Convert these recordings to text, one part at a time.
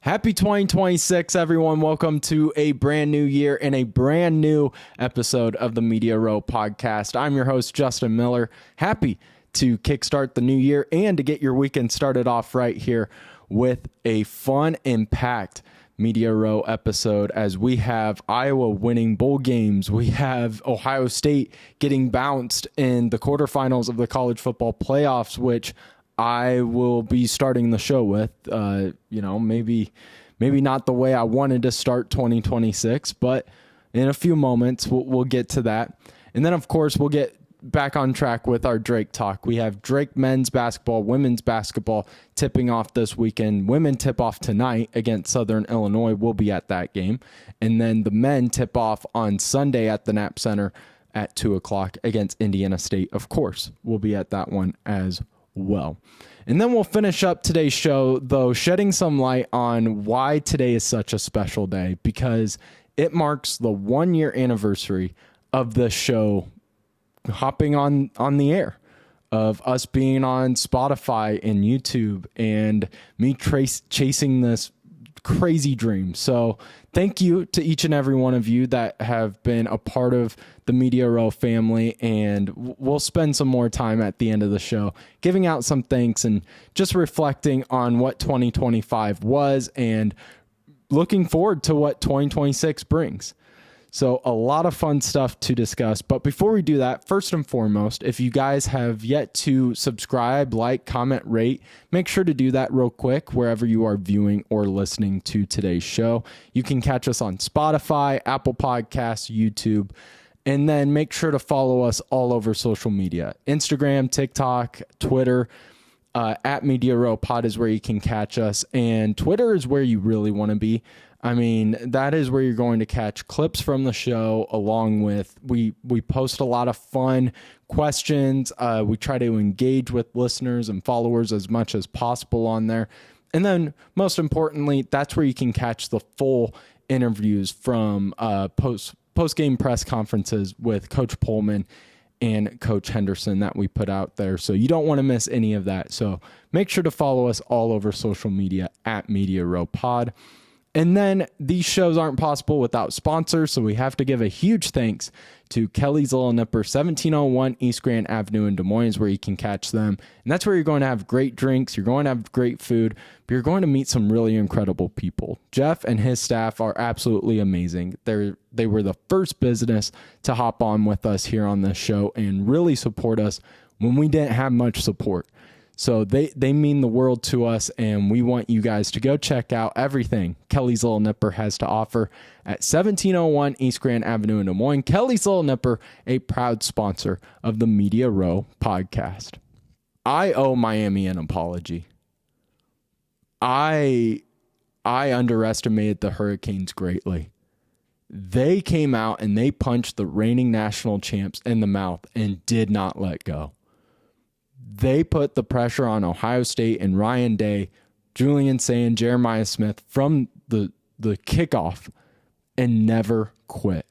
Happy 2026, everyone. Welcome to a brand new year and a brand new episode of the Media Row podcast. I'm your host, Justin Miller. Happy to kickstart the new year and to get your weekend started off right here with a fun and packed Media Row episode as we have Iowa winning bowl games. We have Ohio State getting bounced in the quarterfinals of the college football playoffs, which I will be starting the show with, maybe not the way I wanted to start 2026, but in a few moments we'll get to that. And then, of course, we'll get back on track with our Drake talk. We have Drake men's basketball, women's basketball tipping off this weekend. Women tip off tonight against Southern Illinois. We'll be at that game. And then the men tip off on Sunday at the Knapp Center at 2 o'clock against Indiana State. Of course, we'll be at that one as well. And then we'll finish up today's show, though, shedding some light on why today is such a special day, because it marks the 1-year anniversary of the show hopping on the air, of us being on Spotify and YouTube and me chasing this crazy dream. So thank you to each and every one of you that have been a part of the Media Row family, and we'll spend some more time at the end of the show giving out some thanks and just reflecting on what 2025 was and looking forward to what 2026 brings. So a lot of fun stuff to discuss. But before we do that, first and foremost, if you guys have yet to subscribe, like, comment, rate, make sure to do that real quick wherever you are viewing or listening to today's show. You can catch us on Spotify, Apple Podcasts, YouTube, and then make sure to follow us all over social media. Instagram, TikTok, Twitter, at Media Row Pod is where you can catch us. And Twitter is where you really want to be. I mean, that is where you're going to catch clips from the show, along with we post a lot of fun questions. We try to engage with listeners and followers as much as possible on there. And then most importantly, that's where you can catch the full interviews from post-game press conferences with Coach Pullman and Coach Henderson that we put out there. So you don't want to miss any of that. So make sure to follow us all over social media at Media Row Pod. And then these shows aren't possible without sponsors, so we have to give a huge thanks to Kelly's Little Nipper, 1701 East Grand Avenue in Des Moines, where you can catch them. And that's where you're going to have great drinks, you're going to have great food, but you're going to meet some really incredible people. Jeff and his staff are absolutely amazing. They were the first business to hop on with us here on this show and really support us when we didn't have much support. So they mean the world to us, and we want you guys to go check out everything Kelly's Little Nipper has to offer at 1701 East Grand Avenue in Des Moines. Kelly's Little Nipper, a proud sponsor of the Media Row podcast. I owe Miami an apology. I underestimated the Hurricanes greatly. They came out and they punched the reigning national champs in the mouth and did not let go. They put the pressure on Ohio State and Ryan Day, Julian Sayin, Jeremiah Smith from the kickoff and never quit.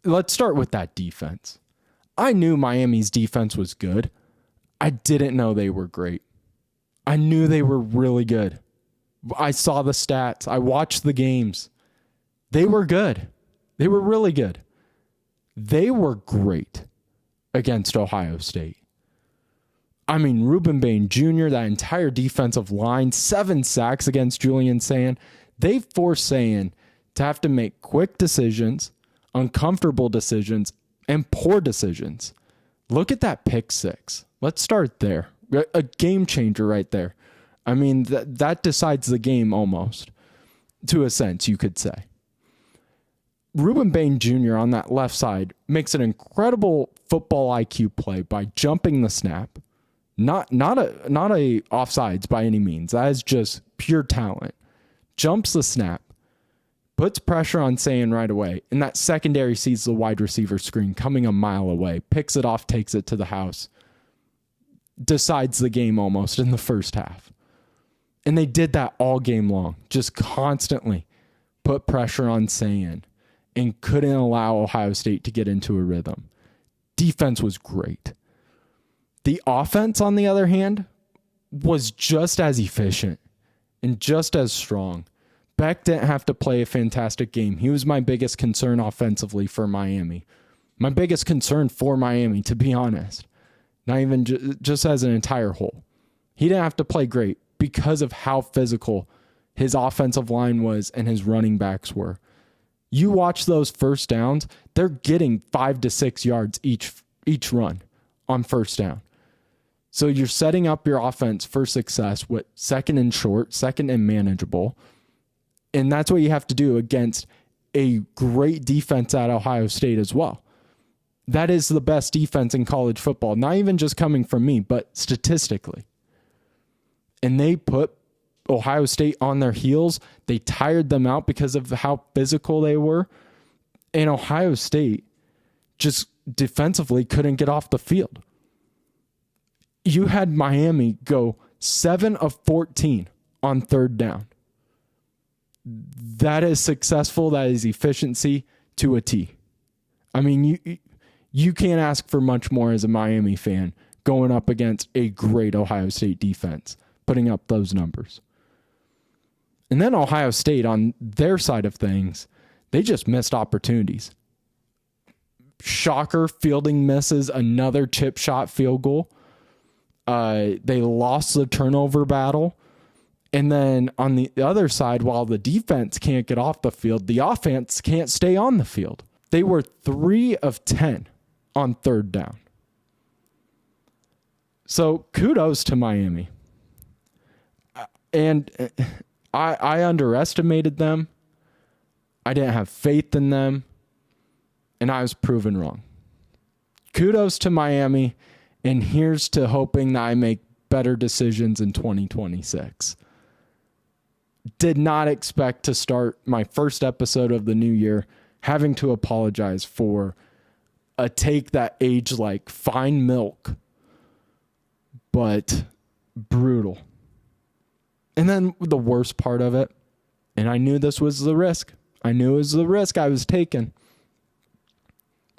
Let's start with that defense. I knew Miami's defense was good. I didn't know they were great. I knew they were really good. I saw the stats. I watched the games. They were good. They were really good. They were great against Ohio State. I mean, Ruben Bain Jr., that entire defensive line, 7 sacks against Julian Sayin. They forced Sayin to have to make quick decisions, uncomfortable decisions, and poor decisions. Look at that pick six. Let's start there. A game changer right there. I mean, that decides the game almost, to a sense, you could say. Ruben Bain Jr. on that left side makes an incredible football IQ play by jumping the snap. Not a offsides by any means. That is just pure talent. Jumps the snap, puts pressure on Sayin right away, and that secondary sees the wide receiver screen coming a mile away, picks it off, takes it to the house, decides the game almost in the first half. And they did that all game long, just constantly put pressure on Sayin and couldn't allow Ohio State to get into a rhythm. Defense was great. The offense, on the other hand, was just as efficient. and just as strong. Beck didn't have to play a fantastic game. He was my biggest concern offensively for Miami. My biggest concern for Miami, to be honest. Not even just as an entire whole. He didn't have to play great because of how physical his offensive line was and his running backs were. You watch those first downs, they're getting 5 to 6 yards each run on first down. So you're setting up your offense for success with second and short, second and manageable. And that's what you have to do against a great defense at Ohio State as well. That is the best defense in college football, not even just coming from me, but statistically. And they put Ohio State on their heels. They tired them out because of how physical they were. And Ohio State just defensively couldn't get off the field. You had Miami go 7 of 14 on third down. That is successful. That is efficiency to a T. I mean, you can't ask for much more as a Miami fan going up against a great Ohio State defense, putting up those numbers. And then Ohio State, on their side of things, they just missed opportunities. Shocker, Fielding misses another chip shot field goal. They lost the turnover battle. And then on the other side, while the defense can't get off the field, the offense can't stay on the field. They were 3 of 10 on third down. So kudos to Miami. And I underestimated them. I didn't have faith in them. And I was proven wrong. Kudos to Miami. And here's to hoping that I make better decisions in 2026. Did not expect to start my first episode of the new year having to apologize for a take that aged like fine milk, but brutal. And then the worst part of it, and I knew this was the risk. I knew it was the risk I was taking.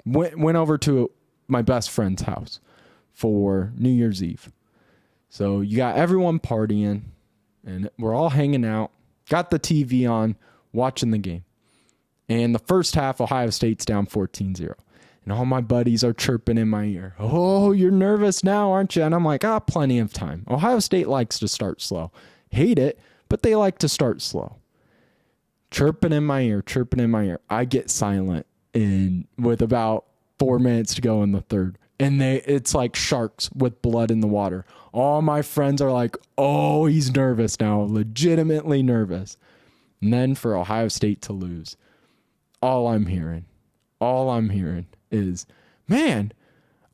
Went over to my best friend's house for New Year's Eve. So you got everyone partying, and we're all hanging out, got the TV on, watching the game. And the first half, Ohio State's down 14-0. And all my buddies are chirping in my ear. Oh, you're nervous now, aren't you? And I'm like, plenty of time. Ohio State likes to start slow. Hate it, but they like to start slow. Chirping in my ear. I get silent with about 4 minutes to go in the third. And it's like sharks with blood in the water. All my friends are like, oh, he's nervous now, legitimately nervous. And then for Ohio State to lose, all I'm hearing is, man,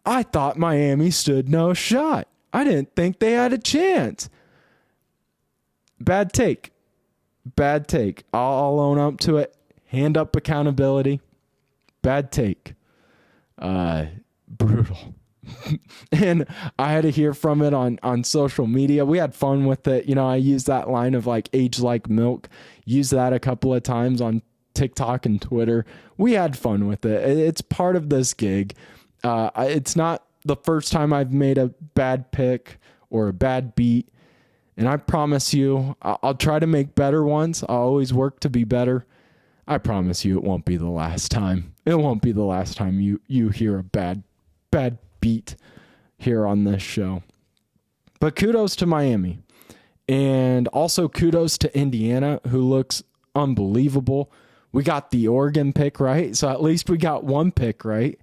I thought Miami stood no shot. I didn't think they had a chance. Bad take. I'll own up to it. Hand up accountability. Bad take. Brutal. And I had to hear from it on social media. We had fun with it. You know, I used that line of like age like milk. Used that a couple of times on TikTok and Twitter. We had fun with it. It's part of this gig. It's not the first time I've made a bad pick or a bad beat. And I promise you, I'll try to make better ones. I'll always work to be better. I promise you it won't be the last time. It won't be the last time you hear a bad beat here on this show. But kudos to Miami. And also kudos to Indiana, who looks unbelievable. We got the Oregon pick right, so at least we got one pick right.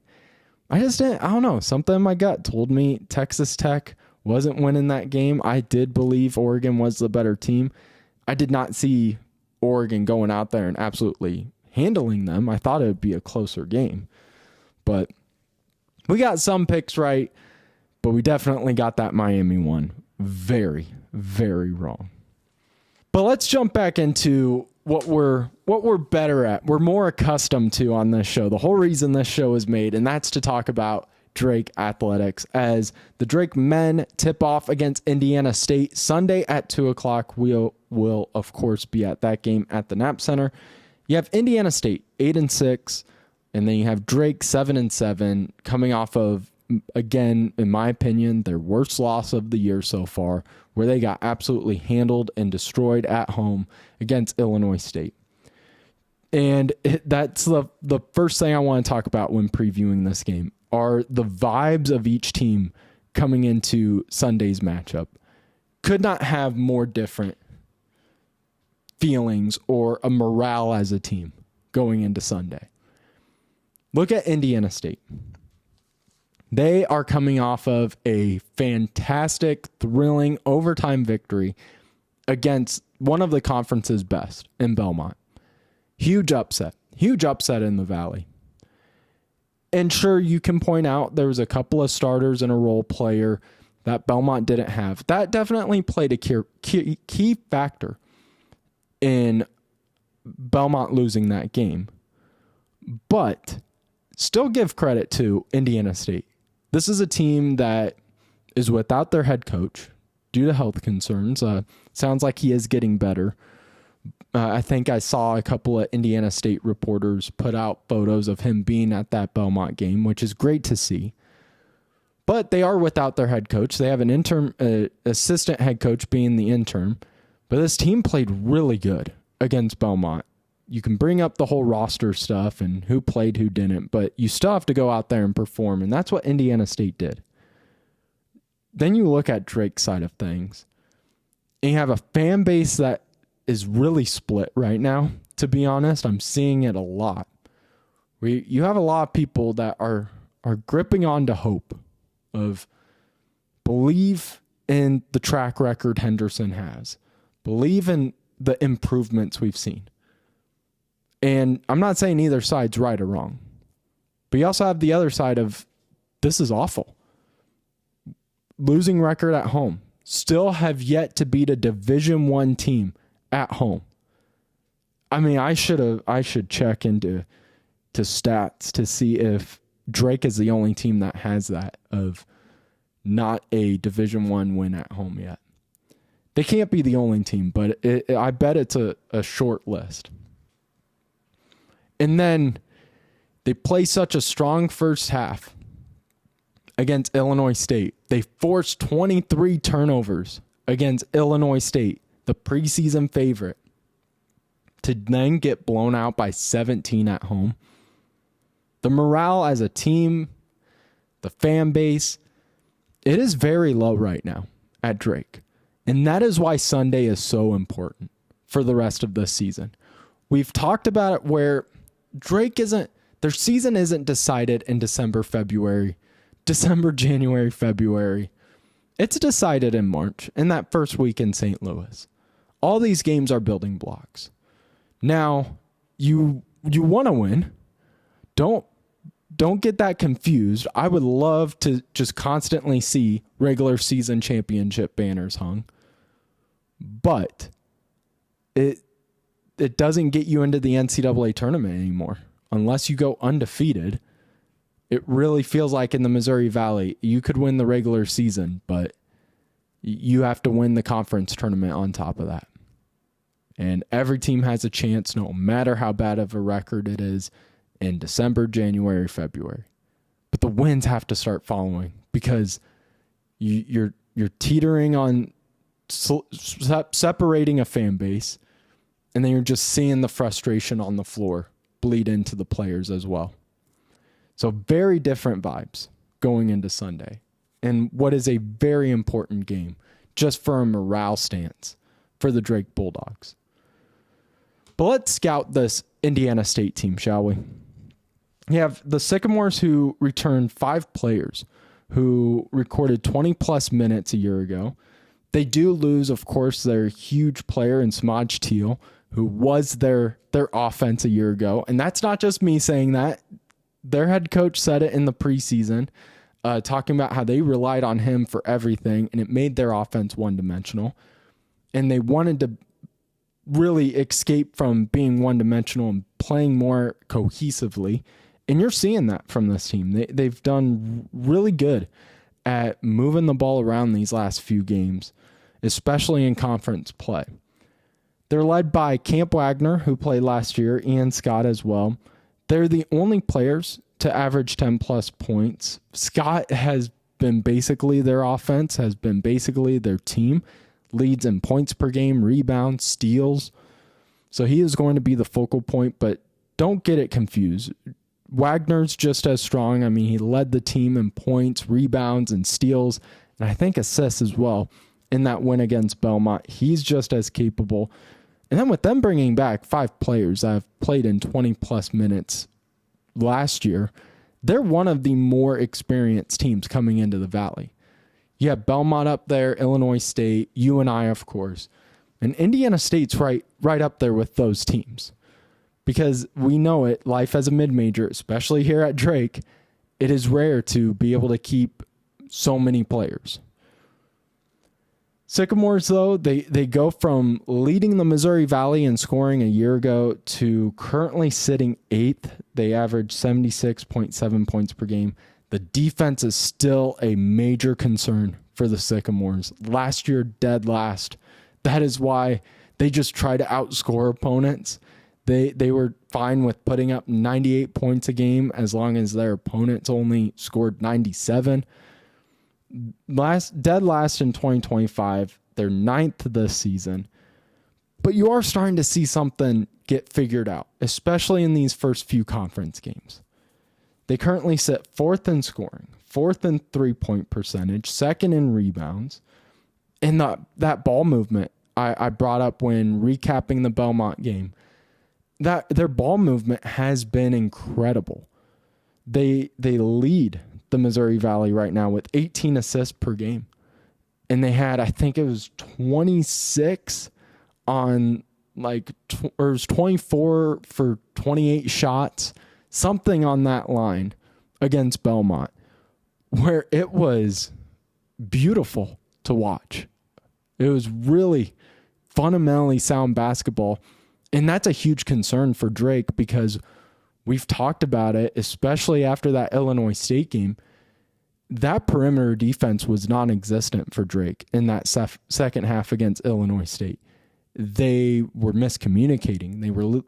I don't know. Something in my gut told me Texas Tech wasn't winning that game. I did believe Oregon was the better team. I did not see Oregon going out there and absolutely handling them. I thought it would be a closer game. But we got some picks right, but we definitely got that Miami one very, very wrong. But let's jump back into what we're better at. We're more accustomed to on this show. The whole reason this show is made, and that's to talk about Drake athletics, as the Drake men tip off against Indiana State Sunday at 2:00. We will of course be at that game at the Knapp Center. You have Indiana State 8-6, and then you have Drake 7-7, coming off of again, in my opinion, their worst loss of the year so far, where they got absolutely handled and destroyed at home against Illinois State. And that's the first thing I want to talk about when previewing this game are the vibes of each team coming into Sunday's matchup. Could not have more different feelings or a morale as a team going into Sunday. Look at Indiana State. They are coming off of a fantastic, thrilling overtime victory against one of the conference's best in Belmont. Huge upset in the Valley. And sure, you can point out there was a couple of starters and a role player that Belmont didn't have. That definitely played a key factor in Belmont losing that game. But still give credit to Indiana State. This is a team that is without their head coach due to health concerns. Sounds like he is getting better. I think I saw a couple of Indiana State reporters put out photos of him being at that Belmont game, which is great to see. But they are without their head coach. They have an interim assistant head coach being the interim. But this team played really good against Belmont. You can bring up the whole roster stuff and who played, who didn't, but you still have to go out there and perform, and that's what Indiana State did. Then you look at Drake's side of things, and you have a fan base that is really split right now. To be honest, I'm seeing it a lot. You have a lot of people that are gripping on to hope of believe in the track record Henderson has, believe in the improvements we've seen. And I'm not saying either side's right or wrong, but you also have the other side of this is awful. Losing record at home. Still have yet to beat a Division I team at home. I mean, I should check into stats to see if Drake is the only team that has that of not a Division I win at home yet. They can't be the only team, but I bet it's a short list. And then they play such a strong first half against Illinois State. They forced 23 turnovers against Illinois State, the preseason favorite, to then get blown out by 17 at home. The morale as a team, the fan base, it is very low right now at Drake. And that is why Sunday is so important for the rest of this season. We've talked about it where Drake their season isn't decided in December, January, February. It's decided in March, in that first week in St. Louis. All these games are building blocks. Now, you want to win. Don't get that confused. I would love to just constantly see regular season championship banners hung. But it doesn't get you into the NCAA tournament anymore. Unless you go undefeated, it really feels like in the Missouri Valley, you could win the regular season, but you have to win the conference tournament on top of that. And every team has a chance, no matter how bad of a record it is, in December, January, February. But the wins have to start following because you're teetering on separating a fan base, and then you're just seeing the frustration on the floor bleed into the players as well. So very different vibes going into Sunday, and what is a very important game just for a morale stance for the Drake Bulldogs. But let's scout this Indiana State team, shall we? You have the Sycamores, who returned 5 players who recorded 20-plus minutes a year ago. They do lose, of course, their huge player in Smaj Teal, who was their offense a year ago. And that's not just me saying that. Their head coach said it in the preseason, talking about how they relied on him for everything, and it made their offense one-dimensional. And they wanted to really escape from being one-dimensional and playing more cohesively. And you're seeing that from this team. They've done really good at moving the ball around these last few games, especially in conference play. They're led by Camp Wagner, who played last year, Ian Scott as well. They're the only players to average 10 plus points. Scott has been basically their offense, has been basically their team. Leads in points per game, rebounds, steals. So he is going to be the focal point, but don't get it confused. Wagner's just as strong. I mean, he led the team in points, rebounds, and steals, and I think assists as well in that win against Belmont. He's just as capable. And then with them bringing back 5 players that have played in 20-plus minutes last year, they're one of the more experienced teams coming into the Valley. You have Belmont up there, Illinois State, UNI, of course. And Indiana State's right up there with those teams. Because we know it, life as a mid-major, especially here at Drake, it is rare to be able to keep so many players. Sycamores, though, they go from leading the Missouri Valley in scoring a year ago to currently sitting 8th. They average 76.7 points per game. The defense is still a major concern for the Sycamores. Last year, dead last. That is why they just try to outscore opponents. They were fine with putting up 98 points a game as long as their opponents only scored 97. Dead last in 2025. They're 9th this season. But you are starting to see something get figured out, especially in these first few conference games. They currently sit 4th in scoring, 4th in 3-point percentage, 2nd in rebounds. And that ball movement I brought up when recapping the Belmont game, that their ball movement has been incredible. They lead the Missouri Valley right now with 18 assists per game. And they had, I think it was 26 on or it was 24 for 28 shots, something on that line against Belmont, where it was beautiful to watch. It was really fundamentally sound basketball. And that's a huge concern for Drake because we've talked about it, especially after that Illinois State game. That perimeter defense was non-existent for Drake in that second half against Illinois State. They were miscommunicating.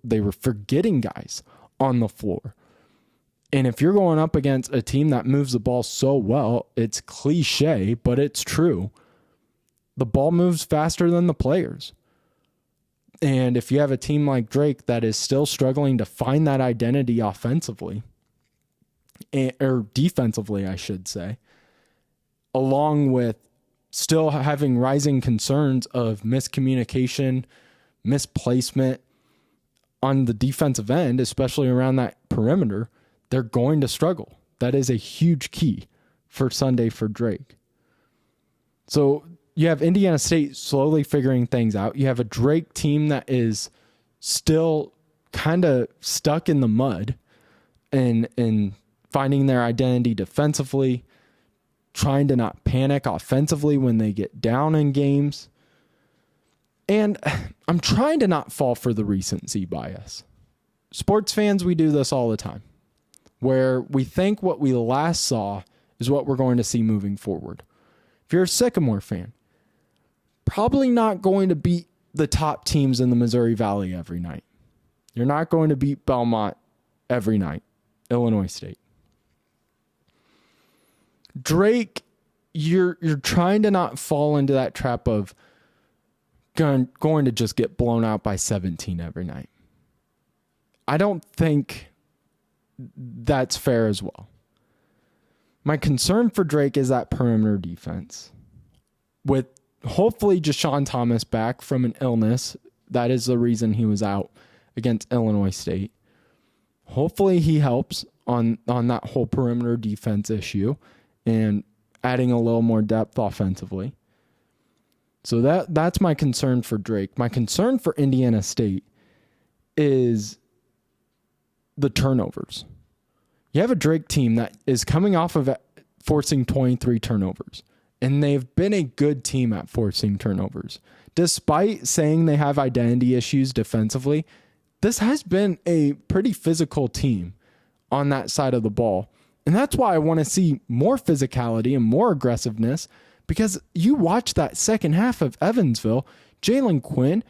They were forgetting guys on the floor. And if you're going up against a team that moves the ball so well, it's cliche, but it's true. The ball moves faster than the players. And if you have a team like Drake that is still struggling to find that identity offensively, or defensively, I should say, along with still having rising concerns of miscommunication, misplacement on the defensive end, especially around that perimeter, they're going to struggle. That is a huge key for Sunday for Drake. So you have Indiana State slowly figuring things out. You have a Drake team that is still kind of stuck in the mud and finding their identity defensively, trying to not panic offensively when they get down in games. And I'm trying to not fall for the recency bias. Sports fans, we do this all the time, where we think what we last saw is what we're going to see moving forward. If you're a Sycamore fan, probably not going to beat the top teams in the Missouri Valley every night. You're not going to beat Belmont every night, Illinois State. Drake, you're trying to not fall into that trap of going to just get blown out by 17 every night. I don't think that's fair as well. My concern for Drake is that perimeter defense. With hopefully Jashawn Thomas back from an illness, that is the reason he was out against Illinois State. Hopefully he helps on that whole perimeter defense issue and adding a little more depth offensively. So that's my concern for Drake. My concern for Indiana State is the turnovers. You have a Drake team that is coming off of forcing 23 turnovers, and they've been a good team at forcing turnovers. Despite saying they have identity issues defensively, this has been a pretty physical team on that side of the ball. And that's why I want to see more physicality and more aggressiveness, because you watch that second half of Evansville, Jalen Quinn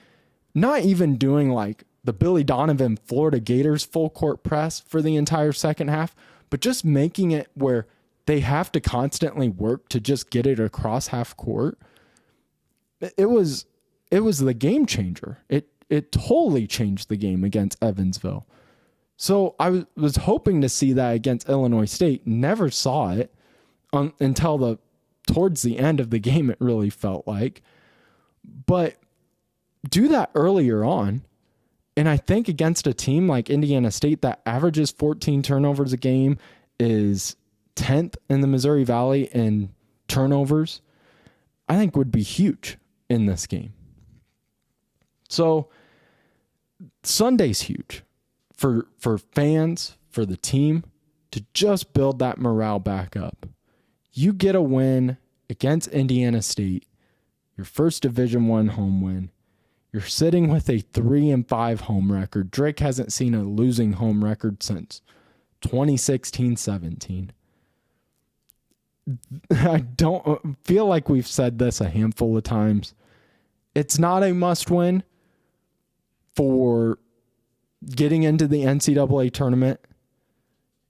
not even doing like the Billy Donovan Florida Gators full court press for the entire second half, but just making it where they have to constantly work to just get it across half court. It was the game changer. It totally changed the game against Evansville. So I was hoping to see that against Illinois State. Never saw it until towards the end of the game, it really felt like. But do that earlier on. And I think against a team like Indiana State that averages 14 turnovers a game, is 10th in the Missouri Valley in turnovers, I think would be huge in this game. So Sunday's huge for fans, for the team, to just build that morale back up. You get a win against Indiana State, your first Division I home win. You're sitting with a 3-5 home record. Drake hasn't seen a losing home record since 2016-17. I don't feel like we've said this a handful of times. It's not a must win for getting into the NCAA tournament.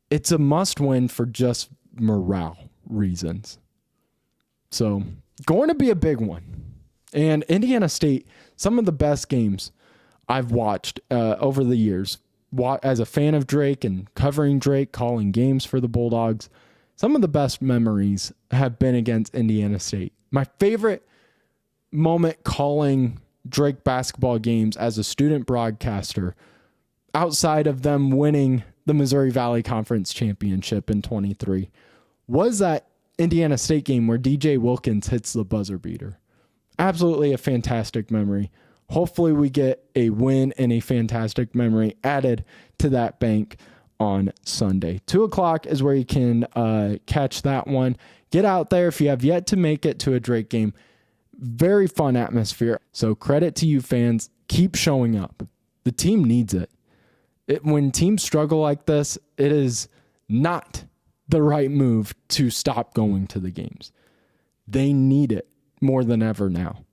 It's a must win for just morale reasons. So, going to be a big one. And Indiana State, some of the best games I've watched over the years, as a fan of Drake and covering Drake, calling games for the Bulldogs, some of the best memories have been against Indiana State. My favorite moment calling Drake basketball games as a student broadcaster, outside of them winning the Missouri Valley Conference Championship in 23, was that Indiana State game where DJ Wilkins hits the buzzer beater. Absolutely a fantastic memory. Hopefully we get a win and a fantastic memory added to that bank on Sunday. 2:00 is where you can catch that one. Get out there if you have yet to make it to a Drake game. Very fun atmosphere. So credit to you fans. Keep showing up. The team needs it. When teams struggle like this, it is not the right move to stop going to the games. They need it more than ever now.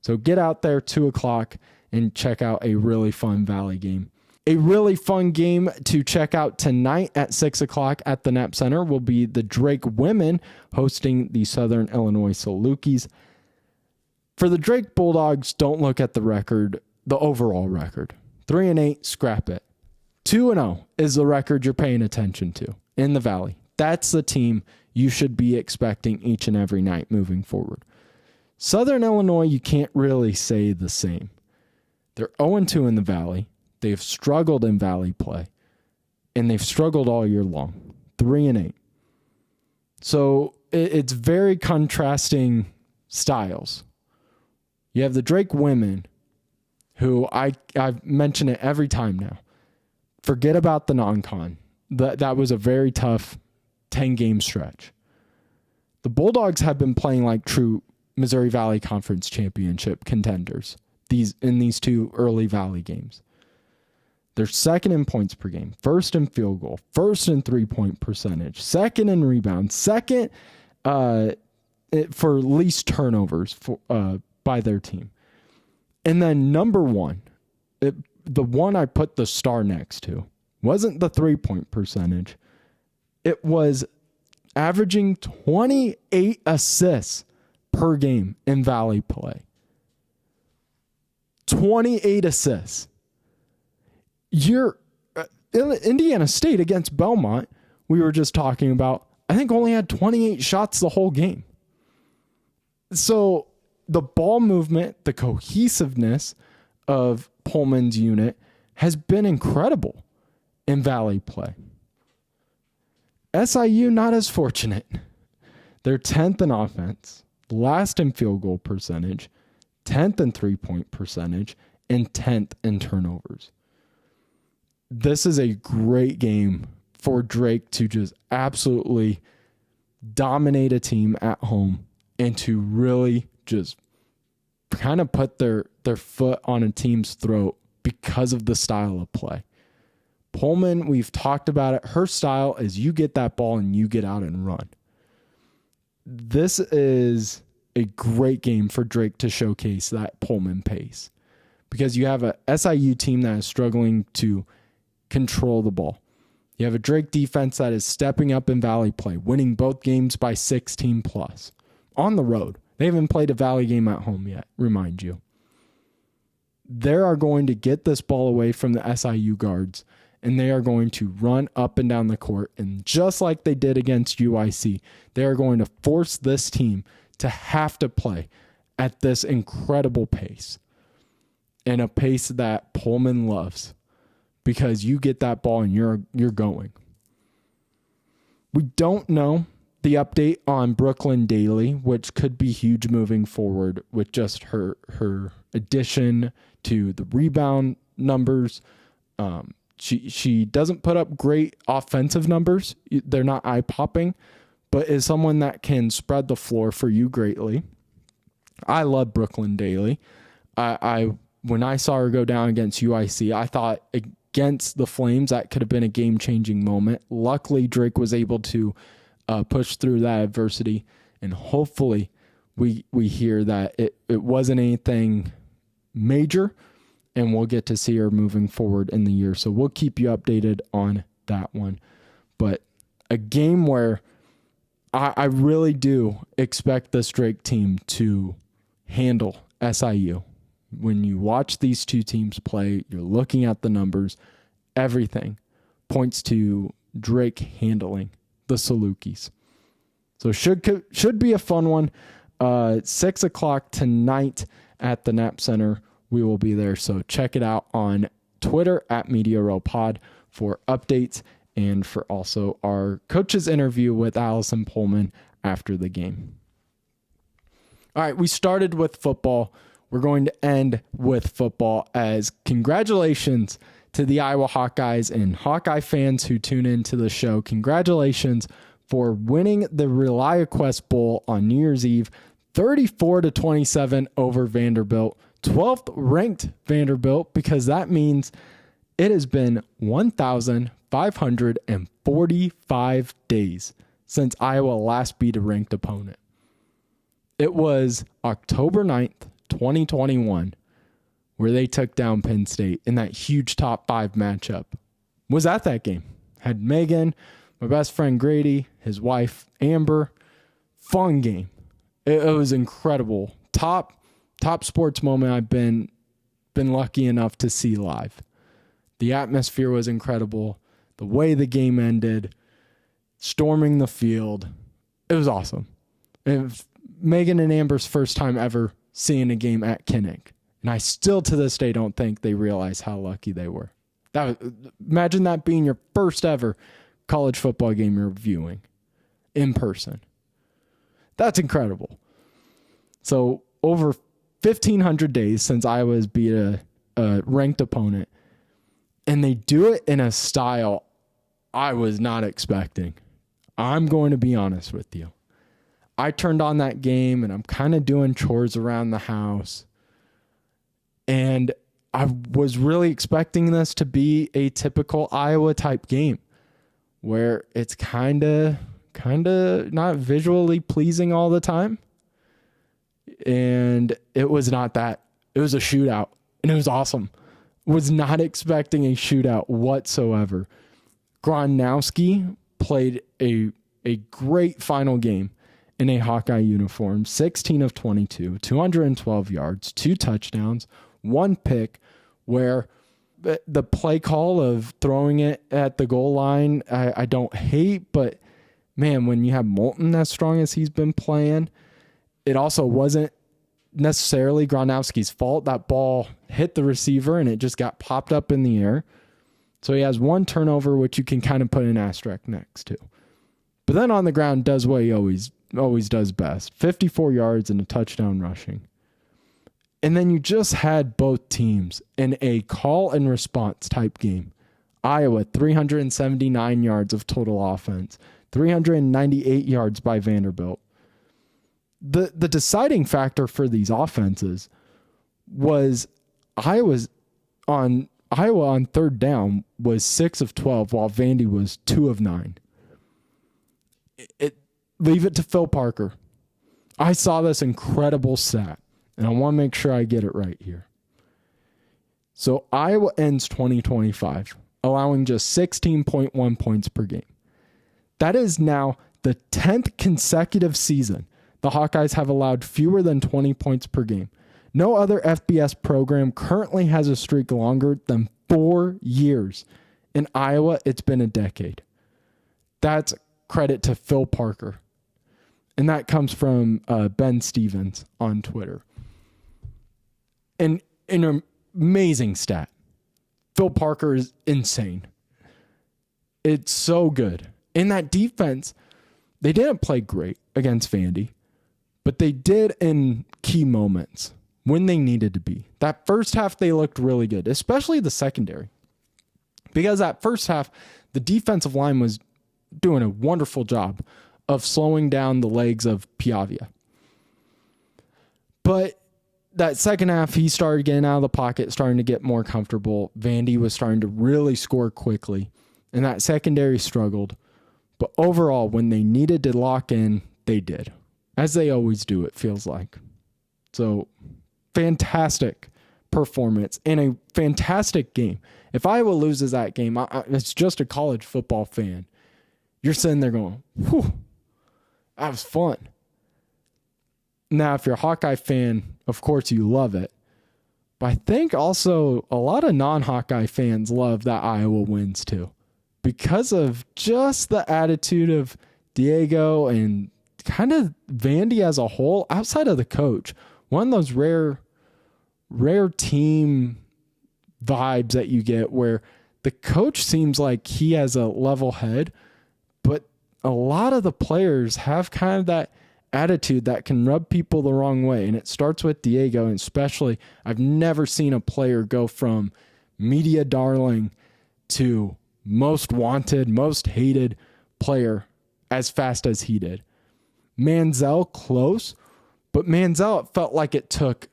So get out there 2:00 and check out a really fun Valley game. A really fun game to check out tonight at 6:00 at the Knapp Center will be the Drake women hosting the Southern Illinois Salukis. For the Drake Bulldogs, don't look at the record, the overall record. 3-8, scrap it. 2-0 is the record you're paying attention to in the Valley. That's the team you should be expecting each and every night moving forward. Southern Illinois, you can't really say the same. They're 0-2 in the Valley. They've struggled in Valley play, and they've struggled all year long. 3-8. So it's very contrasting styles. You have the Drake women, who I've mentioned it every time now. Forget about the non-con. That was a very tough 10-game stretch. The Bulldogs have been playing like true Missouri Valley Conference Championship contenders in these two early Valley games. They're second in points per game, first in field goal, first in three-point percentage, second in rebounds, second for least turnovers by their team. And then number one, the one I put the star next to, wasn't the three-point percentage. It was averaging 28 assists per game in Valley play. 28 assists. Indiana State against Belmont, we were just talking about, I think only had 28 shots the whole game. So the ball movement, the cohesiveness of Pullman's unit has been incredible in Valley play. SIU not as fortunate. They're 10th in offense, last in field goal percentage, 10th in three-point percentage, and 10th in turnovers. This is a great game for Drake to just absolutely dominate a team at home and to really just kind of put their foot on a team's throat because of the style of play. Pullman, we've talked about it. Her style is you get that ball and you get out and run. This is a great game for Drake to showcase that Pullman pace, because you have a SIU team that is struggling to control the ball. You have a Drake defense that is stepping up in Valley play, winning both games by 16 plus on the road. They haven't played a Valley game at home yet, remind you. They are going to get this ball away from the SIU guards, and they are going to run up and down the court. And just like they did against UIC, they are going to force this team to have to play at this incredible pace, and a pace that Pullman loves, because you get that ball and you're going. We don't know the update on Brooklyn Daly, which could be huge moving forward with just her addition to the rebound numbers. She doesn't put up great offensive numbers. They're not eye-popping, but is someone that can spread the floor for you greatly. I love Brooklyn Daly. When I saw her go down against UIC, I thought against the Flames that could have been a game-changing moment. Luckily, Drake was able to push through that adversity, and hopefully we hear that it wasn't anything major, and we'll get to see her moving forward in the year. So we'll keep you updated on that one. But a game where I really do expect this Drake team to handle SIU. When you watch these two teams play, you're looking at the numbers, everything points to Drake handling the Salukis. So should be a fun one. 6 o'clock tonight at the Knapp Center. We will be there. So check it out on Twitter at Media Row Pod for updates, and for also our coach's interview with Allison Pullman after the game. All right, we started with football. We're going to end with football, as congratulations to the Iowa Hawkeyes and Hawkeye fans who tune into the show. Congratulations for winning the ReliaQuest Bowl on New Year's Eve, 34-27 over Vanderbilt. 12th ranked Vanderbilt, because that means it has been 1,545 days since Iowa last beat a ranked opponent. It was October 9th, 2021, where they took down Penn State in that huge top 5 matchup. Was at that game. Had Megan, my best friend Grady, his wife Amber. Fun game. It was incredible. Top sports moment I've been lucky enough to see live. The atmosphere was incredible. The way the game ended, storming the field, it was awesome. It was Megan and Amber's first time ever seeing a game at Kinnick. And I still to this day don't think they realize how lucky they were. Imagine that being your first ever college football game you're viewing in person. That's incredible. So over 1,500 days since Iowa has beat a ranked opponent, and they do it in a style I was not expecting. I'm going to be honest with you. I turned on that game and I'm kind of doing chores around the house, and I was really expecting this to be a typical Iowa type game where it's kind of not visually pleasing all the time. And it was not that. It was a shootout, and it was awesome. Was not expecting a shootout whatsoever. Gronowski played a great final game in a Hawkeye uniform, 16 of 22, 212 yards, 2 touchdowns, 1 pick, where the play call of throwing it at the goal line, I don't hate, but man, when you have Moulton as strong as he's been playing, it also wasn't necessarily Gronowski's fault. That ball hit the receiver and it just got popped up in the air. So he has 1 turnover, which you can kind of put an asterisk next to. But then on the ground does what he always does best. 54 yards and a touchdown rushing. And then you just had both teams in a call and response type game. Iowa, 379 yards of total offense, 398 yards by Vanderbilt. The deciding factor for these offenses was Iowa on 3rd down was 6 of 12, while Vandy was 2 of 9. Leave it to Phil Parker. I saw this incredible stat, and I want to make sure I get it right here. So Iowa ends 2025 allowing just 16.1 points per game. That is now the 10th consecutive season the Hawkeyes have allowed fewer than 20 points per game. No other FBS program currently has a streak longer than 4 years. In Iowa, it's been a decade. That's credit to Phil Parker. And that comes from Ben Stevens on Twitter. And an amazing stat. Phil Parker is insane. It's so good. In that defense, they didn't play great against Vandy, but they did in key moments when they needed to be. That first half, they looked really good, especially the secondary. Because that first half, the defensive line was doing a wonderful job of slowing down the legs of Piavia. But that second half, he started getting out of the pocket, starting to get more comfortable. Vandy was starting to really score quickly, and that secondary struggled. But overall, when they needed to lock in, they did. As they always do, it feels like. So, fantastic performance and a fantastic game. If Iowa loses that game, it's just a college football fan. You're sitting there going, whew, that was fun. Now, if you're a Hawkeye fan, of course you love it. But I think also a lot of non-Hawkeye fans love that Iowa wins too, because of just the attitude of Diego and kind of Vandy as a whole, outside of the coach. One of those rare team vibes that you get where the coach seems like he has a level head, but a lot of the players have kind of that attitude that can rub people the wrong way. And it starts with Diego, and especially I've never seen a player go from media darling to most wanted, most hated player as fast as he did. Manziel, close, but Manziel, it felt like it took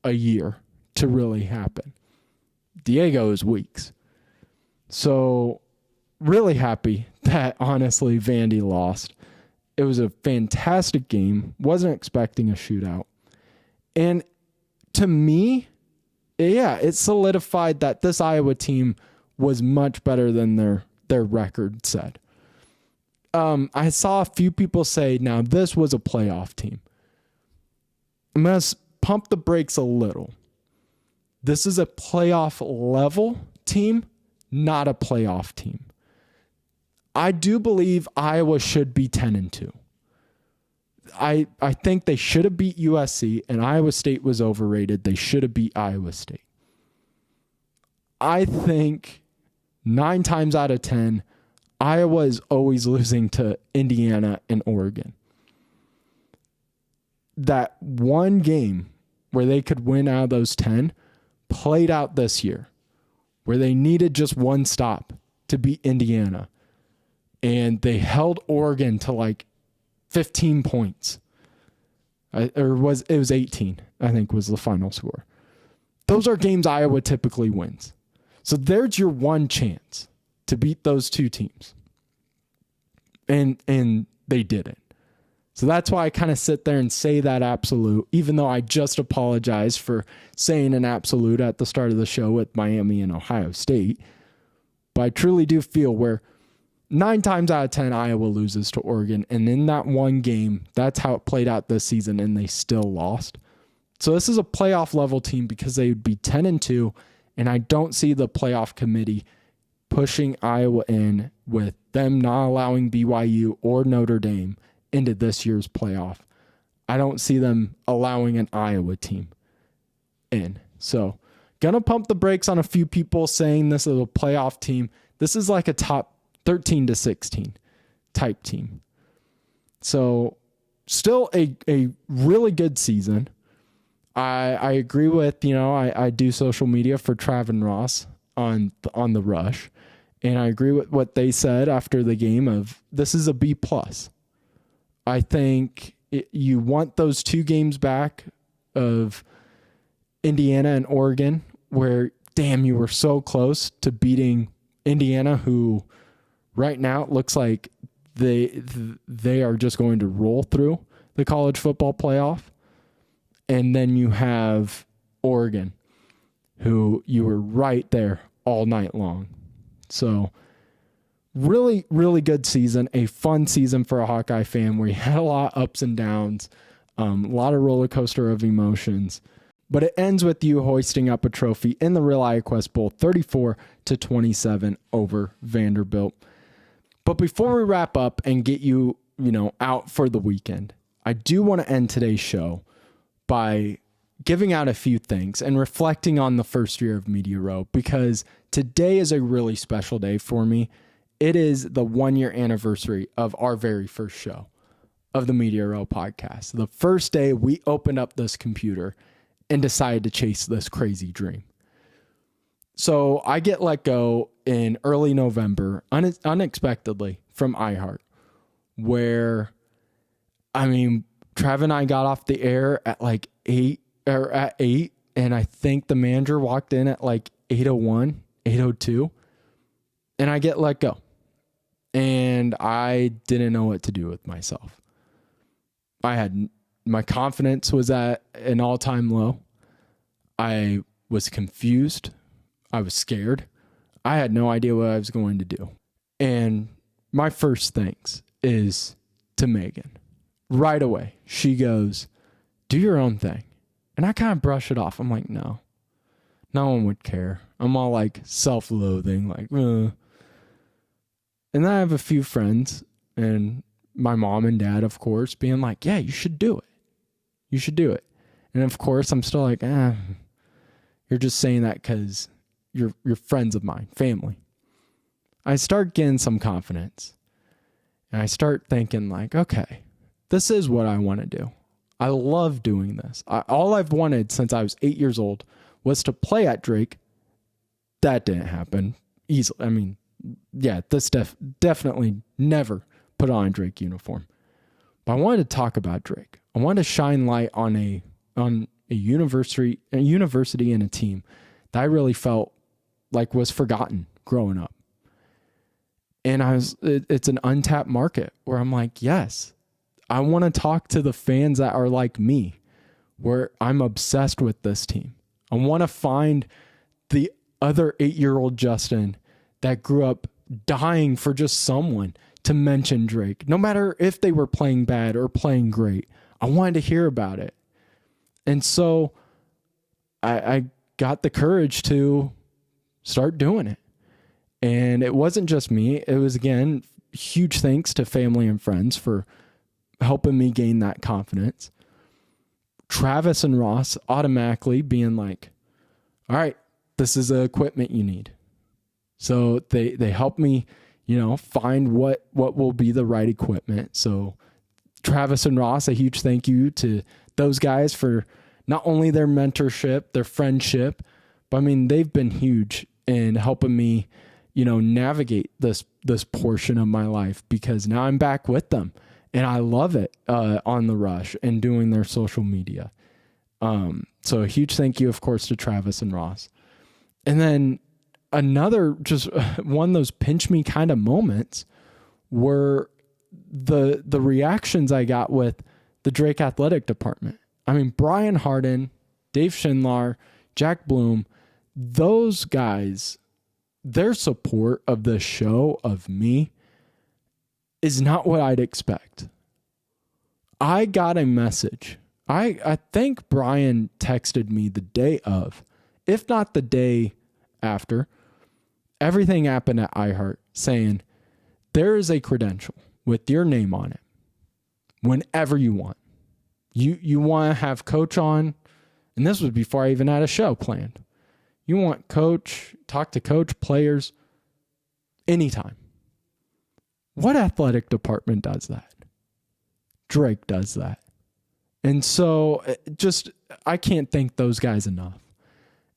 a year to really happen. Diego is weeks. So really happy that honestly Vandy lost. It was a fantastic game. Wasn't expecting a shootout. And to me, yeah, it solidified that this Iowa team was much better than their record said. I saw a few people say, now this was a playoff team. I'm going to pump the brakes a little. This is a playoff level team, not a playoff team. I do believe Iowa should be 10-2. I think they should have beat USC, and Iowa State was overrated. They should have beat Iowa State. I think 9 times out of 10, Iowa is always losing to Indiana and Oregon. That one game where they could win out of those 10 played out this year, where they needed just one stop to beat Indiana. And they held Oregon to like 15 points. It was 18, I think was the final score. Those are games Iowa typically wins. So there's your one chance to beat those two teams. And they didn't. So that's why I kind of sit there and say that absolute, even though I just apologized for saying an absolute at the start of the show with Miami and Ohio State. But I truly do feel where 9 times out of 10, Iowa loses to Oregon. And in that one game, that's how it played out this season, and they still lost. So this is a playoff level team because they would be 10-2, and I don't see the playoff committee pushing Iowa in with them not allowing BYU or Notre Dame into this year's playoff. I don't see them allowing an Iowa team in. So, gonna pump the brakes on a few people saying this is a playoff team. This is like a top 13-16 type team. So, still a really good season. I agree with, I do social media for Trav and Ross on the Rush. And I agree with what they said after the game of this is a B+. I think you want those 2 games back of Indiana and Oregon where, damn, you were so close to beating Indiana, who right now it looks like they are just going to roll through the college football playoff. And then you have Oregon, who you were right there all night long. So really, really good season, a fun season for a Hawkeye fan where you had a lot of ups and downs, a lot of roller coaster of emotions. But it ends with you hoisting up a trophy in the Real IAQuest Bowl, 34-27 over Vanderbilt. But before we wrap up and get you, out for the weekend, I do want to end today's show by giving out a few things and reflecting on the first year of Media Row, because today is a really special day for me. It is the 1-year anniversary of our very first show of the Media Row podcast. The first day we opened up this computer and decided to chase this crazy dream. So I get let go in early November, unexpectedly, from iHeart, where, Trav and I got off the air at like 8, and I think the manager walked in at like 8:01, 8:02, and I get let go. And I didn't know what to do with myself. My confidence was at an all-time low. I was confused. I was scared. I had no idea what I was going to do. And my first thanks is to Megan. Right away, she goes, "Do your own thing." And I kind of brush it off. I'm like, no one would care. I'm all like self-loathing, like, And then I have a few friends and my mom and dad, of course, being like, yeah, you should do it. You should do it. And of course, I'm still like, you're just saying that because you're friends of mine, family. I start getting some confidence. And I start thinking like, okay, this is what I want to do. I love doing this. All I've wanted since I was 8 years old was to play at Drake. That didn't happen easily. This definitely never put on a Drake uniform. But I wanted to talk about Drake. I wanted to shine light on a university and a team that I really felt like was forgotten growing up. And it's an untapped market where I'm like, yes, I want to talk to the fans that are like me, where I'm obsessed with this team. I want to find the other 8-year-old Justin that grew up dying for just someone to mention Drake, no matter if they were playing bad or playing great. I wanted to hear about it. And so I got the courage to start doing it. And it wasn't just me. It was, again, huge thanks to family and friends for helping me gain that confidence. Travis and Ross automatically being like, all right, this is the equipment you need. So they helped me, find what will be the right equipment. So Travis and Ross, a huge thank you to those guys for not only their mentorship, their friendship, but they've been huge in helping me, navigate this portion of my life, because now I'm back with them and I love it on the Rush and doing their social media. So a huge thank you, of course, to Travis and Ross. And then another, just one of those pinch me kind of moments were the reactions I got with the Drake athletic department. Brian Harden, Dave Schindler, Jack Bloom, those guys, their support of the show, of me, is not what I'd expect. I got a message. I think Brian texted me the day of, if not the day after, everything happened at iHeart, saying, there is a credential with your name on it whenever you want. You want to have Coach on, and this was before I even had a show planned. You want Coach, talk to Coach, players, anytime. What athletic department does that? Drake does that. And so I can't thank those guys enough.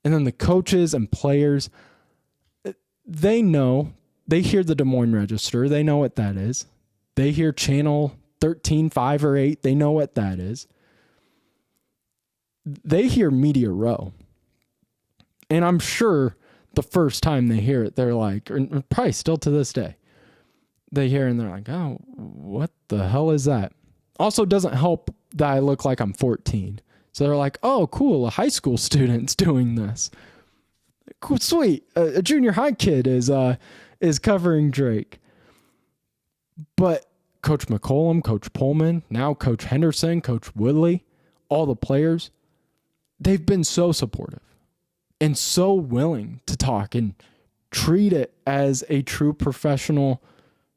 And then the coaches and players, they know, they hear the Des Moines Register. They know what that is. They hear channel 13, 5, or 8. They know what that is. They hear Media Row. And I'm sure the first time they hear it, they're like, or probably still to this day, they hear and they're like, oh, what the hell is that? Also doesn't help that I look like I'm 14. So they're like, oh, cool, a high school student's doing this. Cool, sweet. A junior high kid is is covering Drake. But Coach McCollum, Coach Pullman, now Coach Henderson, Coach Woodley, all the players, they've been so supportive and so willing to talk and treat it as a true professional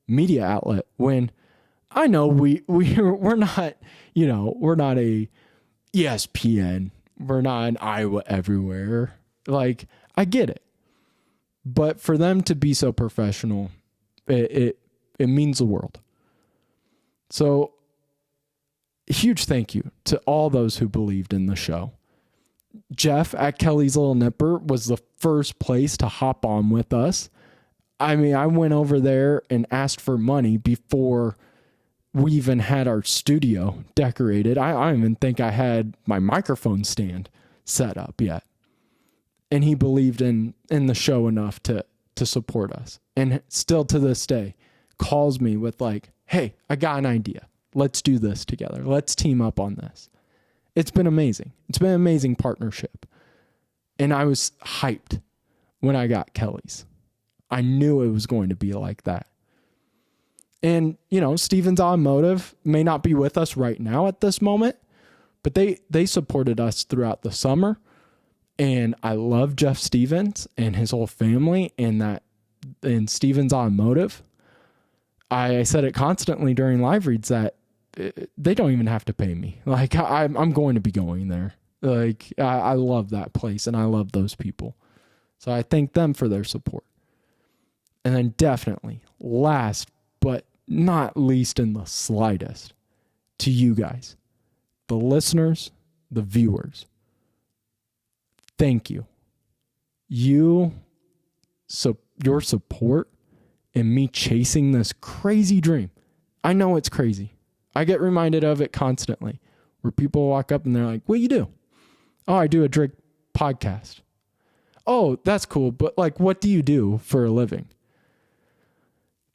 media outlet. When I know we're not, we're not a ESPN, we're not an Iowa Everywhere. Like, I get it. But for them to be so professional, it means the world. So, a huge thank you to all those who believed in the show. Jeff at Kelly's Little Nipper was the first place to hop on with us. I mean, I went over there and asked for money before we even had our studio decorated. I don't even think I had my microphone stand set up yet. And he believed in the show enough to support us. And still to this day, calls me with like, hey, I got an idea. Let's do this together. Let's team up on this. It's been amazing. It's been an amazing partnership. And I was hyped when I got Kelly's. I knew it was going to be like that. And, Stevens Automotive may not be with us right now at this moment, but they supported us throughout the summer. And I love Jeff Stevens and his whole family and Stevens Automotive. I said it constantly during live reads that they don't even have to pay me. Like, I'm going to be going there. Like, I love that place and I love those people. So I thank them for their support. And then definitely, last but not least in the slightest, to you guys, the listeners, the viewers. Thank you. Your support and me chasing this crazy dream. I know it's crazy. I get reminded of it constantly where people walk up and they're like, what do you do? Oh, I do a Drake podcast. Oh, that's cool. But like, what do you do for a living?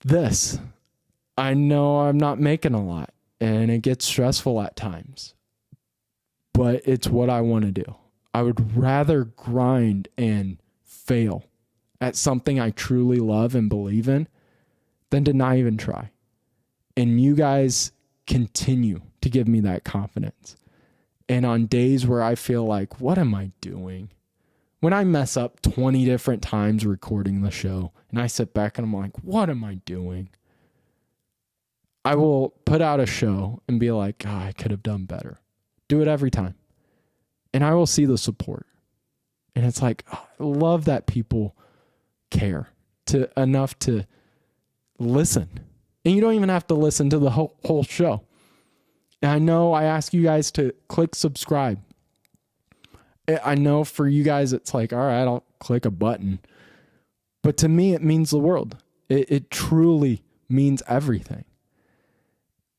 This, I know I'm not making a lot and it gets stressful at times, but it's what I want to do. I would rather grind and fail at something I truly love and believe in than to not even try. And you guys continue to give me that confidence. And on days where I feel like, what am I doing? When I mess up 20 different times recording the show and I sit back and I'm like, what am I doing? I will put out a show and be like, I could have done better. Do it every time. And I will see the support. And it's like, I love that people care enough to listen. And you don't even have to listen to the whole show. And I know I ask you guys to click subscribe. I know for you guys, it's like, all right, I'll click a button. But to me, it means the world. It truly means everything.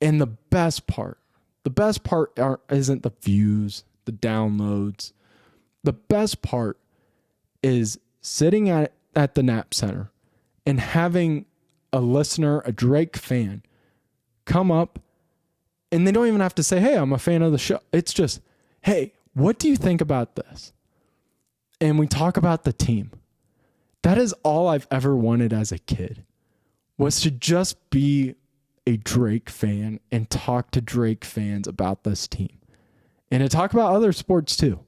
And the best part isn't the views, the downloads. The best part is sitting at the Knapp Center and having a listener, a Drake fan, come up and they don't even have to say, hey, I'm a fan of the show. It's just, hey, what do you think about this? And we talk about the team. That is all I've ever wanted as a kid, was to just be a Drake fan and talk to Drake fans about this team. And to talk about other sports too.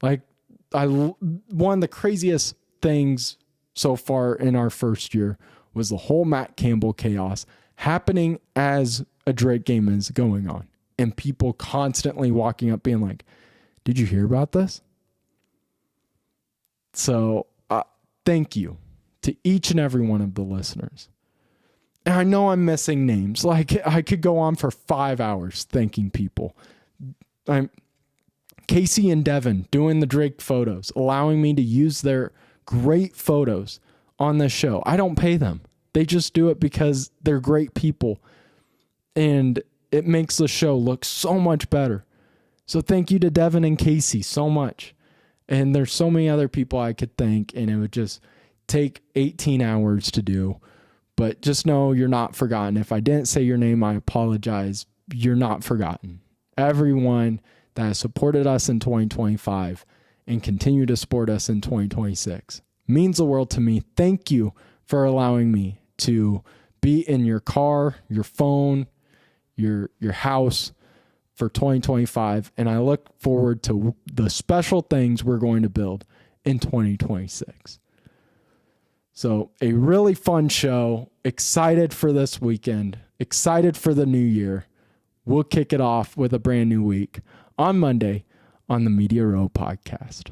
Like, one of the craziest things so far in our first year was the whole Matt Campbell chaos happening as a Drake game is going on. And people constantly walking up being like, did you hear about this? So thank you to each and every one of the listeners. And I know I'm missing names. Like, I could go on for 5 hours thanking people. Casey and Devin doing the Drake photos, allowing me to use their great photos on this show. I don't pay them. They just do it because they're great people. And it makes the show look so much better. So thank you to Devin and Casey so much. And there's so many other people I could thank, and it would just take 18 hours to do. But just know you're not forgotten. If I didn't say your name, I apologize. You're not forgotten. Everyone that has supported us in 2025 and continue to support us in 2026 means the world to me. Thank you for allowing me to be in your car, your phone, your house for 2025. And I look forward to the special things we're going to build in 2026. So a really fun show. Excited for this weekend. Excited for the new year. We'll kick it off with a brand new week on Monday on the Media Row podcast.